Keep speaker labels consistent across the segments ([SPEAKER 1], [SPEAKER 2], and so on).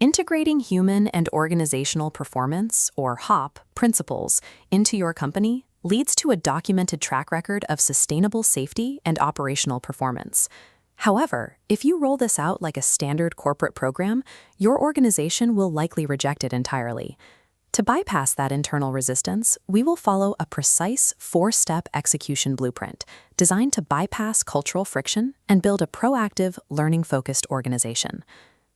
[SPEAKER 1] Integrating human and organizational performance, or HOP, principles into your company leads to a documented track record of sustainable safety and operational performance. However, if you roll this out like a standard corporate program, your organization will likely reject it entirely. To bypass that internal resistance, we will follow a precise four-step execution blueprint designed to bypass cultural friction and build a proactive, learning-focused organization.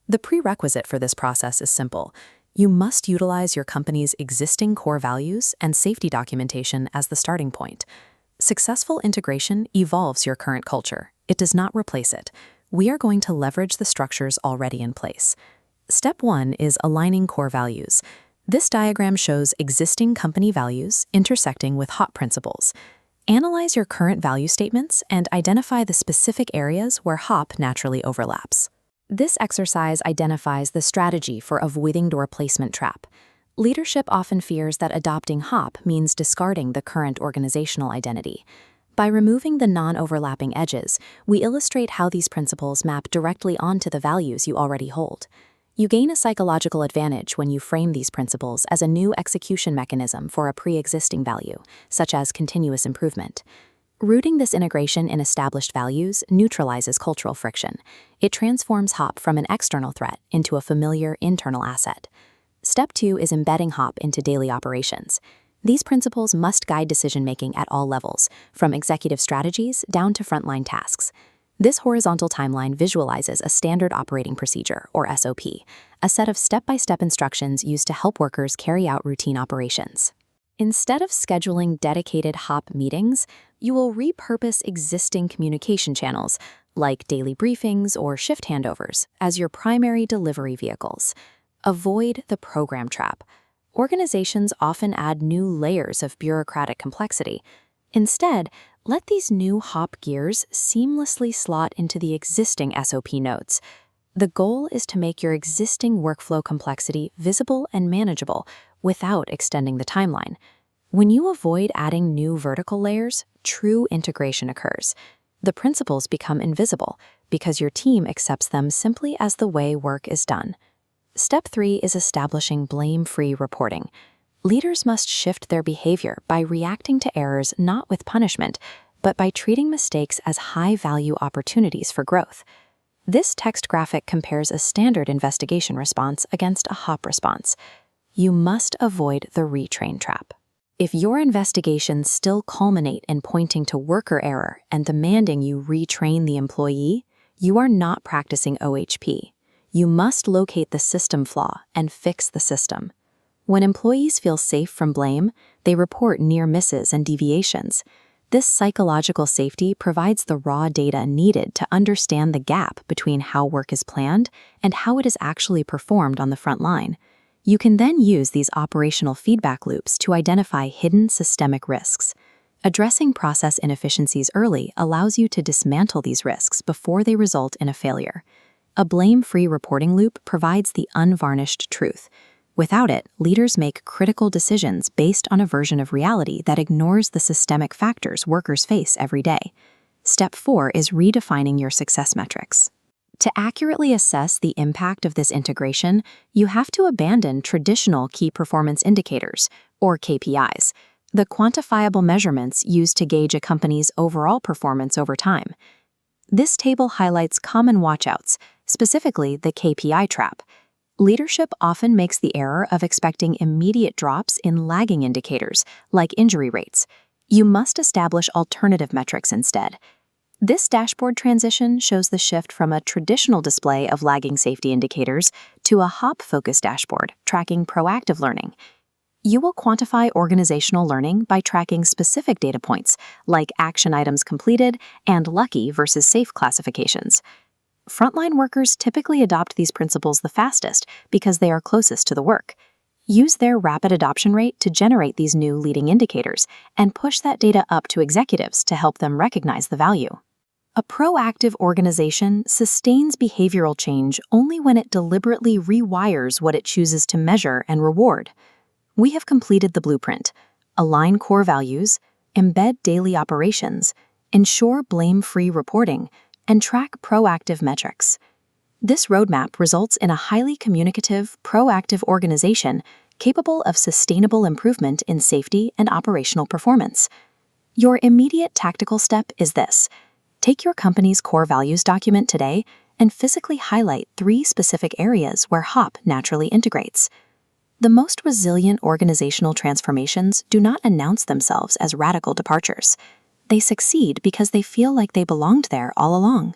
[SPEAKER 1] The prerequisite for this process is simple. You must utilize your company's existing core values and safety documentation as the starting point. Successful integration evolves your current culture. It does not replace it. We are going to leverage the structures already in place. Step 1 is aligning core values. This diagram shows existing company values intersecting with HOP principles. Analyze your current value statements and identify the specific areas where HOP naturally overlaps. This exercise identifies the strategy for avoiding the replacement trap. Leadership often fears that adopting HOP means discarding the current organizational identity. By removing the non-overlapping edges, we illustrate how these principles map directly onto the values you already hold. You gain a psychological advantage when you frame these principles as a new execution mechanism for a pre-existing value, such as continuous improvement. Rooting this integration in established values neutralizes cultural friction. It transforms HOP from an external threat into a familiar internal asset. Step 2 is embedding HOP into daily operations. These principles must guide decision-making at all levels, from executive strategies down to frontline tasks. This horizontal timeline visualizes a standard operating procedure, or SOP, a set of step-by-step instructions used to help workers carry out routine operations. Instead of scheduling dedicated HOP meetings, you will repurpose existing communication channels, like daily briefings or shift handovers, as your primary delivery vehicles. Avoid the program trap. Organizations often add new layers of bureaucratic complexity. Instead, let these new HOP gears seamlessly slot into the existing SOP nodes. The goal is to make your existing workflow complexity visible and manageable without extending the timeline. When you avoid adding new vertical layers, true integration occurs. The principles become invisible because your team accepts them simply as the way work is done. Step 3 is establishing blame-free reporting. Leaders must shift their behavior by reacting to errors not with punishment, but by treating mistakes as high-value opportunities for growth. This text graphic compares a standard investigation response against a HOP response. You must avoid the retrain trap. If your investigations still culminate in pointing to worker error and demanding you retrain the employee, you are not practicing OHP. You must locate the system flaw and fix the system. When employees feel safe from blame, they report near misses and deviations. This psychological safety provides the raw data needed to understand the gap between how work is planned and how it is actually performed on the front line. You can then use these operational feedback loops to identify hidden systemic risks. Addressing process inefficiencies early allows you to dismantle these risks before they result in a failure. A blame-free reporting loop provides the unvarnished truth. Without it, leaders make critical decisions based on a version of reality that ignores the systemic factors workers face every day. Step 4 is redefining your success metrics. To accurately assess the impact of this integration, you have to abandon traditional key performance indicators, or KPIs, the quantifiable measurements used to gauge a company's overall performance over time. This table highlights common watchouts, specifically the KPI trap. Leadership often makes the error of expecting immediate drops in lagging indicators, like injury rates. You must establish alternative metrics instead. This dashboard transition shows the shift from a traditional display of lagging safety indicators to a HOP-focused dashboard tracking proactive learning. You will quantify organizational learning by tracking specific data points, like action items completed and lucky versus safe classifications. Frontline workers typically adopt these principles the fastest because they are closest to the work. Use their rapid adoption rate to generate these new leading indicators and push that data up to executives to help them recognize the value. A proactive organization sustains behavioral change only when it deliberately rewires what it chooses to measure and reward. We have completed the blueprint: align core values, embed daily operations, ensure blame-free reporting, and track proactive metrics. This roadmap results in a highly communicative, proactive organization capable of sustainable improvement in safety and operational performance. Your immediate tactical step is this. Take your company's core values document today and physically highlight 3 specific areas where HOP naturally integrates. The most resilient organizational transformations do not announce themselves as radical departures. They succeed because they feel like they belonged there all along.